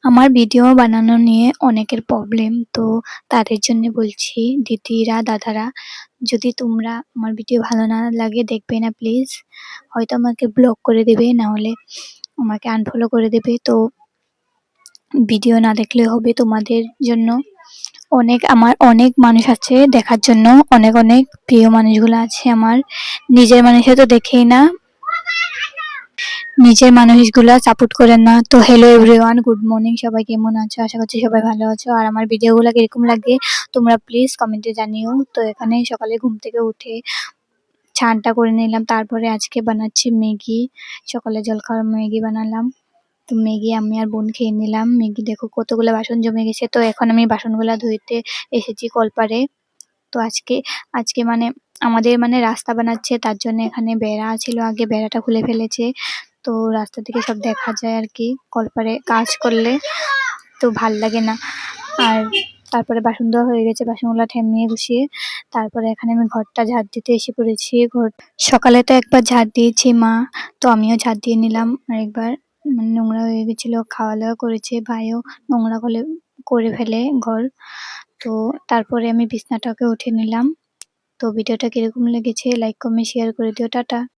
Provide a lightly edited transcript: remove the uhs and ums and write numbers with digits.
আমার ভিডিও বানানো নিয়ে অনেকের প্রবলেম। তো তাদের জন্য বলছি, দিদিরা, দাদারা, যদি তোমরা আমার ভিডিও ভালো না লাগে দেখবে না প্লিজ। হয়তো আমাকে ব্লক করে দেবে, না হলে আমাকে আনফলো করে দেবে। তো ভিডিও না দেখলে হবে তোমাদের জন্য। আমার অনেক মানুষ আছে দেখার জন্য, অনেক অনেক প্রিয় মানুষগুলো আছে আমার। নিজের মানুষে তো দেখেই না, নিজের মানুষগুলা সাপোর্ট করেন না। তো হ্যালো এভরিওয়ান, গুড মর্নিং। সবাই কেমন আছো? আশা করছি সবাই ভালো আছো। আর আমার ভিডিওগুলো কিরকম লাগে তোমরা প্লিজ কমেন্টে জানিও। তো এখানে সকালে ঘুম থেকে উঠে চানটা করে নিলাম, তারপরে আজকে বানাচ্ছি ম্যাগি। সকালে জলখাবার ম্যাগি বানালাম। তো ম্যাগি আমি আর বোন খেয়ে নিলাম। ম্যাগি দেখো কতগুলো বাসন জমে গেছে। তো এখন আমি বাসনগুলো ধুইতে এসেছি কলপারে। তো আজকে মানে আমাদের রাস্তা বানাচ্ছে, তার জন্য এখানে বেড়া ছিল, আগে বেড়াটা খুলে ফেলেছে। তো রাস্তা থেকে সব দেখা যায় আর কি কলপারে কাজ করলে, তো ভাল লাগে না। আর তারপরে বাসন ধোয়া হয়ে গেছে, বাসনগুলো ঠেমিয়ে গুছিয়ে তারপরে এখানে আমি ঘরটা ঝাড় দিতে এসে পড়েছি। সকালে তো একবার ঝাড় দিয়েছি মা, তো আমিও ঝাড় দিয়ে নিলাম। আরেকবার নোংরা হয়ে গেছিল, খাওয়া দাওয়া করেছে, ভাইও নোংরা করে ফেলে ঘর। তো তারপরে আমি বিছনাটাকে উঠে নিলাম। তো ভিডিওটা কিরকম লেগেছে লাইক কমেন্ট শেয়ার করে দিও। টাটা।